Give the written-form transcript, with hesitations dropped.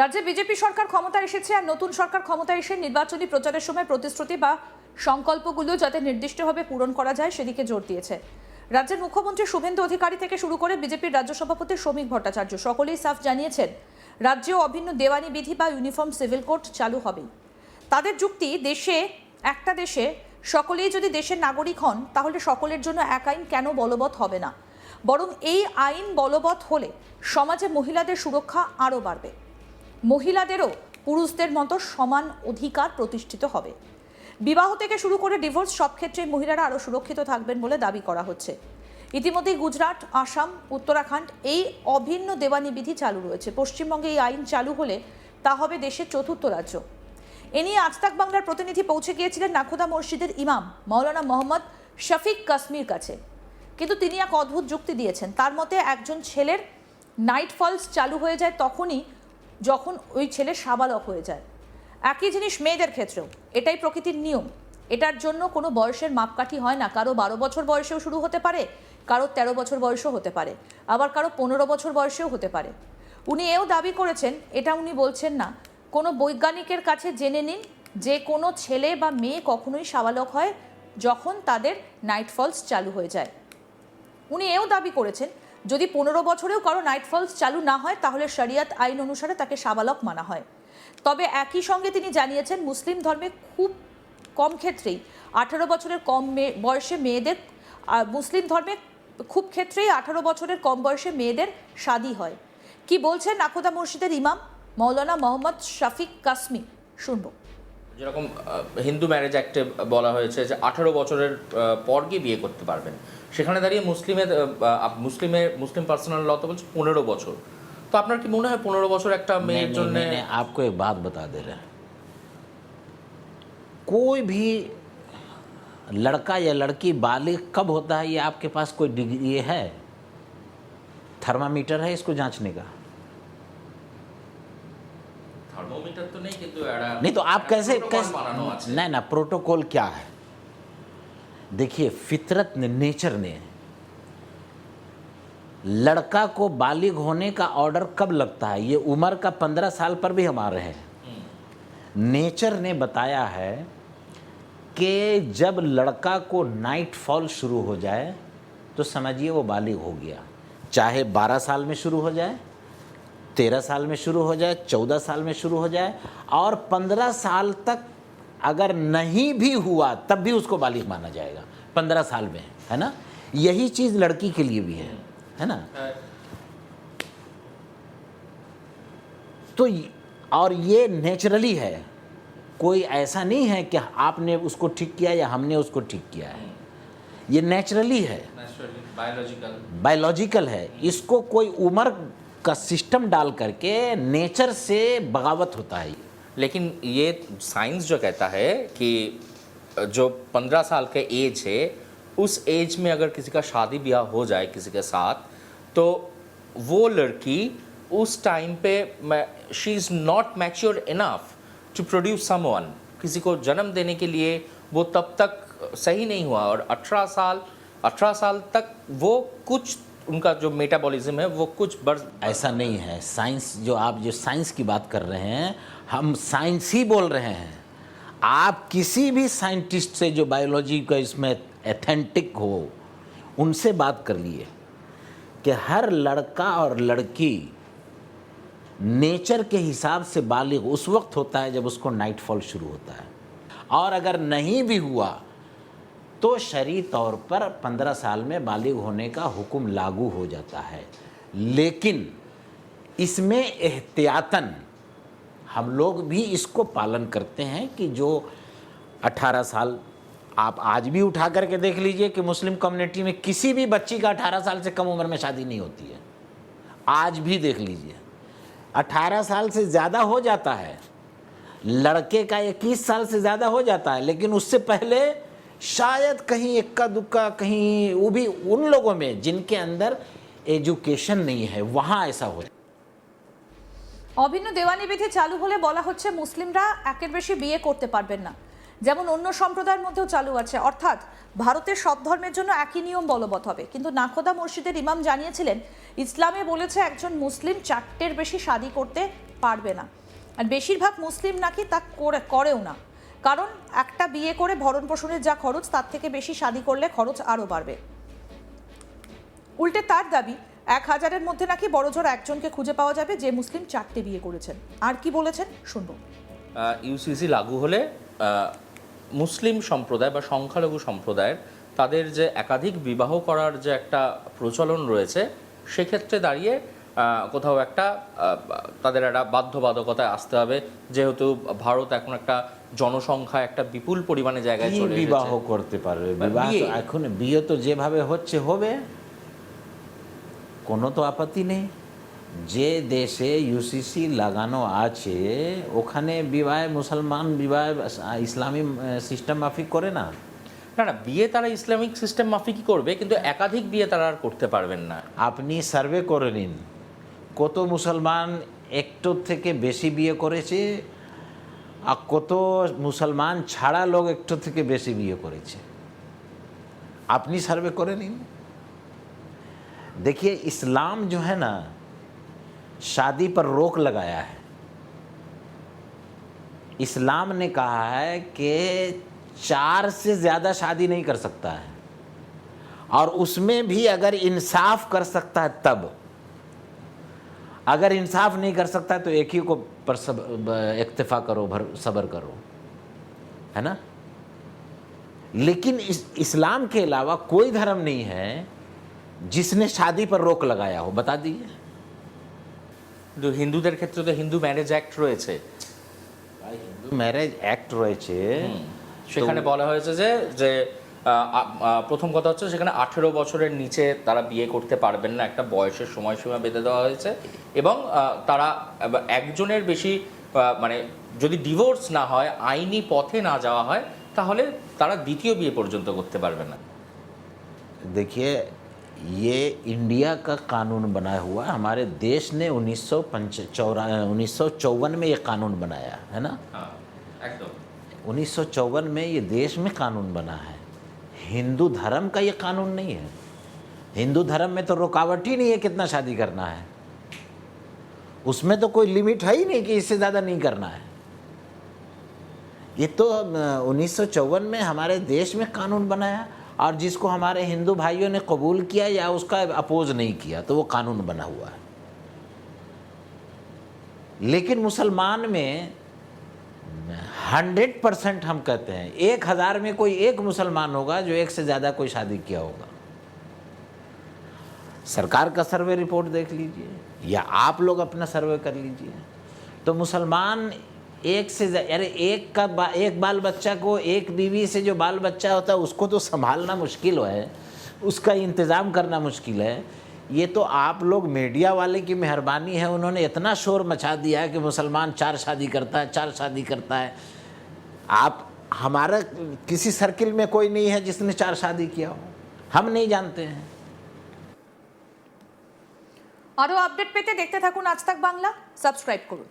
রাজ্যে বিজেপি সরকার ক্ষমতায় এসেছে আর নতুন সরকার ক্ষমতায় এসে নির্বাচনী প্রচারের সময় প্রতিশ্রুতি বা সংকল্পগুলো যাতে নির্দিষ্টভাবে পূরণ করা যায় সেদিকে জোর দিয়েছে। রাজ্যের মুখ্যমন্ত্রী শুভেন্দু অধিকারী থেকে শুরু করে বিজেপির রাজ্য সভাপতি শ্রমিক ভট্টাচার্য সকলেই সাফ জানিয়েছেন রাজ্যেও অভিন্ন দেওয়ানি বিধি বা ইউনিফর্ম সিভিল কোড চালু হবেই। তাদের যুক্তি, একটা দেশে সকলেই যদি দেশের নাগরিক হন তাহলে সকলের জন্য এক আইন কেন বলবৎ হবে না, বরং এই আইন বলবৎ হলে সমাজে মহিলাদের সুরক্ষা আরও বাড়বে, মহিলাদেরও পুরুষদের মতো সমান অধিকার প্রতিষ্ঠিত হবে। বিবাহ থেকে শুরু করে ডিভোর্স সব ক্ষেত্রে মহিলারা আরও সুরক্ষিত থাকবেন বলে দাবি করা হচ্ছে। ইতিমধ্যেই গুজরাট, আসাম, উত্তরাখণ্ড এই অভিন্ন দেওয়ানি বিধি চালু রয়েছে। পশ্চিমবঙ্গে এই আইন চালু হলে তা হবে দেশের চতুর্থ রাজ্য। এ নিয়ে আজ তাক বাংলার প্রতিনিধি পৌঁছে গিয়েছিলেন নাখোদা মসজিদের ইমাম মাওলানা মোহাম্মদ শফিক কাশ্মীর কাছে, কিন্তু তিনি এক অদ্ভুত যুক্তি দিয়েছেন। তার মতে একজন ছেলের নাইট ফলস চালু হয়ে যায় তখনই যখন ওই ছেলে সাবালক হয়ে যায়। একই জিনিস মেয়েদের ক্ষেত্রেও, এটাই প্রকৃতির নিয়ম। এটার জন্য কোনো বয়সের মাপকাঠি হয় না। কারো 12 বছর বয়সেও শুরু হতে পারে, কারো 13 বছর বয়সেও হতে পারে, আবার কারো 15 বছর বয়সেও হতে পারে। উনি এও দাবি করেছেন, এটা উনি বলছেন না, কোনো বৈজ্ঞানিকের কাছে জেনে নিন যে কোনো ছেলে বা মেয়ে কখনোই সাবালক হয় যখন তাদের নাইট ফলস চালু হয়ে যায়। উনি এও দাবি করেছেন যদি 15 বছরেও কারো নাইট ফলস চালু না হয় তাহলে শরিয়ত আইন অনুসারে তাকে সাবালক মানা হয়। তবে একই সঙ্গে তিনি জানিয়েছেন মুসলিম ধর্মে খুব কম ক্ষেত্রেই 18 বছরের কম বয়সে মেয়েদের, মুসলিম ধর্মে খুব ক্ষেত্রেই 18 বছরের কম বয়সে মেয়েদের শাদী হয়। কি বলছেন নাখোদা মসজিদের ইমাম মাওলানা মোহাম্মদ শফিক কাশ্মীর, শুনবো। যেরকম হিন্দু ম্যারেজ অ্যাক্টে বলা হয়েছে যে 18 বছরের পর গিয়ে বিয়ে করতে পারবেন, সেখানে দাঁড়িয়ে মুসলিম পার্সোনাল ল তো বলছে 15 বছর। তো আপনার কি মনে হয় 15 বছর একটা মেয়ের জন্য? आपको एक बात बता दे रहे हैं, कोई भी लड़का या लड़की बालिग कब होता है ये आपके पास कोई डिग्री है, थर्मामीटर है इसको जांचने का? थर्मोमीटर तो नहीं, किंतु नहीं तो आप कैसे नहीं ना, प्रोटोकॉल क्या है? देखिए, फितरत ने, नेचर ने लड़का को बालिग होने का ऑर्डर कब लगता है? ये उम्र का 15 साल पर भी हम आ रहे हैं। नेचर ने बताया है कि जब लड़का को नाइट फॉल शुरू हो जाए तो समझिए वो बालिग हो गया। चाहे 12 साल में शुरू हो जाए, 13 साल में शुरू हो जाए, 14 साल में शुरू हो जाए, और 15 साल तक अगर नहीं भी हुआ तब भी उसको बालिग माना जाएगा। 15 साल में, है ना? यही चीज़ लड़की के लिए भी है ना? तो और ये नेचुरली है, कोई ऐसा नहीं है कि आपने उसको ठीक किया या हमने उसको ठीक किया है। ये नेचुरली है, बायोलॉजिकल है। इसको कोई उम्र का सिस्टम डाल करके नेचर से बगावत होता है। लेकिन ये साइंस जो कहता है कि जो 15 साल का एज है, उस एज में अगर किसी का शादी ब्याह हो जाए किसी के साथ, तो वो लड़की उस टाइम पे she is not mature enough to produce someone. किसी को जन्म देने के लिए वो तब तक सही नहीं हुआ, और 18 साल तक वो कुछ उनका जो मेटाबॉलिज्म है वो कुछ बढ़। ऐसा नहीं है। साइंस आप जो साइंस की बात कर रहे हैं, हम साइंस ही बोल रहे हैं। आप किसी भी साइंटिस्ट से जो बायोलॉजी का इसमें एथेंटिक हो, उनसे बात कर लिए कि हर लड़का और लड़की नेचर के हिसाब से बालिग उस वक्त होता है जब उसको नाइट फॉल शुरू होता है, और अगर नहीं भी हुआ तो शरई तौर पर 15 साल में बालिग होने का हुक्म लागू हो जाता है। लेकिन इसमें एहतियातन हम लोग भी इसको पालन करते हैं कि जो 18 साल, आप आज भी उठा करके देख लीजिए कि मुस्लिम कम्युनिटी में किसी भी बच्ची का 18 साल से कम उम्र में शादी नहीं होती है। आज भी देख लीजिए, 18 साल से ज़्यादा हो जाता है, लड़के का 21 साल से ज़्यादा हो जाता है, लेकिन उससे पहले शायद कहीं इक्का दुक्का, कहीं वो भी उन लोगों में जिनके अंदर एजुकेशन नहीं है, वहाँ ऐसा हो। অভিন্ন দেওয়ানি বিধি চালু হলে বলা হচ্ছে মুসলিমরা একের বেশি বিয়ে করতে পারবেন না। যেমন অন্য সম্প্রদায়ের মধ্যেও চালু আছে, অর্থাৎ ভারতের সব ধর্মের জন্য একই নিয়ম বলবৎ হবে। কিন্তু নাখোদা মসজিদের ইমাম জানিয়েছিলেন ইসলামে বলেছে একজন মুসলিম 4টের বেশি শাদী করতে পারবে না, আর বেশিরভাগ মুসলিম নাকি তা করেও না, কারণ একটা বিয়ে করে ভরণ পোষণের যা খরচ তার থেকে বেশি শাদী করলে খরচ আরও বাড়বে। উল্টে তার দাবি 1000-এর মধ্যে নাকি বড়জোর একজনকে খুঁজে পাওয়া যাবে যে মুসলিম 4টে বিয়ে করেছেন। আর কি বলেছেন শুনবো। ইউসিসি লাগু হলে মুসলিম সম্প্রদায় বা সংখ্যালঘু সম্প্রদায়ের তাদের যে একাধিক বিবাহ করার যে একটা প্রচলন রয়েছে, সেক্ষেত্রে দাঁড়িয়ে কোথাও একটা তাদের একটা বাধ্যবাধকতায় আসতে হবে, যেহেতু ভারত এখন একটা জনসংখ্যা একটা বিপুল পরিমাণে জায়গায় চলে এসেছে। বিবাহ করতে পারবে, বিবাহ তো এখন বিয়ে তো যেভাবে হচ্ছে হবে, কোনো তো আপত্তি নেই। যে দেশে ইউসিসি লাগানো আছে ওখানে বিবাহ মুসলমান বিবাহ ইসলামী সিস্টেম মাফিক করে না। না না, বিয়ে তারা ইসলামিক সিস্টেম মাফিকই করবে, কিন্তু একাধিক বিয়ে তারা আর করতে পারবেন না। আপনি সার্ভে করে নিন কত মুসলমান একটার থেকে বেশি বিয়ে করেছে আর কত মুসলমান ছাড়া লোক একটার থেকে বেশি বিয়ে করেছে, আপনি সার্ভে করে নিন। देखिए इस्लाम जो है ना शादी पर रोक लगाया है। इस्लाम ने कहा है कि 4 से ज़्यादा शादी नहीं कर सकता है, और उसमें भी अगर इंसाफ कर सकता है तब। अगर इंसाफ नहीं कर सकता है तो एक ही को पर इक्तिफा करो, सब्र करो, है ना। लेकिन इस्लाम के अलावा कोई धर्म नहीं है जिसने शादी पर रोक लगाया हो, बता दीजिए। কিন্তু হিন্দুদের ক্ষেত্রে তো হিন্দু ম্যারেজ অ্যাক্ট রয়েছে। হিন্দু ম্যারেজ অ্যাক্ট রয়েছে, সেখানে বলা হয়েছে যে যে প্রথম কথা হচ্ছে সেখানে 18 বছরের নিচে তারা বিয়ে করতে পারবেন না, একটা বয়সের সময়সীমা বেঁধে দেওয়া হয়েছে, এবং তারা একজনের বেশি মানে যদি ডিভোর্স না হয়, আইনি পথে না যাওয়া হয়, তাহলে তারা দ্বিতীয় বিয়ে পর্যন্ত করতে পারবে না। देखिए ये इंडिया का कानून बना हुआ, हमारे देश ने 1954 में ये कानून बनाया है ना। एकदम 1954 में ये देश में कानून बना है, हिंदू धर्म का ये कानून नहीं है। हिंदू धर्म में तो रुकावट ही नहीं है कितना शादी करना है, उसमें तो कोई लिमिट है ही नहीं कि इससे ज़्यादा नहीं करना है। ये तो 1954 में हमारे देश में कानून बनाया, और जिसको हमारे हिंदू भाइयों ने कबूल किया या उसका अपोज नहीं किया, तो वो कानून बना हुआ है। लेकिन मुसलमान में 100% हम कहते हैं 1000 में कोई एक मुसलमान होगा जो एक से ज़्यादा कोई शादी किया होगा। सरकार का सर्वे रिपोर्ट देख लीजिए या आप लोग अपना सर्वे कर लीजिए, तो मुसलमान एक से अरे एक बाल बच्चा को, एक बीवी से जो बाल बच्चा होता है उसको तो संभालना मुश्किल है, उसका इंतज़ाम करना मुश्किल है। ये तो आप लोग मीडिया वाले की मेहरबानी है, उन्होंने इतना शोर मचा दिया है कि मुसलमान 4 शादी करता है, 4 शादी करता है। आप हमारा किसी सर्किल में कोई नहीं है जिसने 4 शादी किया हो, हम नहीं जानते हैं। আরও আপডেট পেতে দেখতে থাকুন আজ তাক বাংলা, সাবস্ক্রাইব করুন।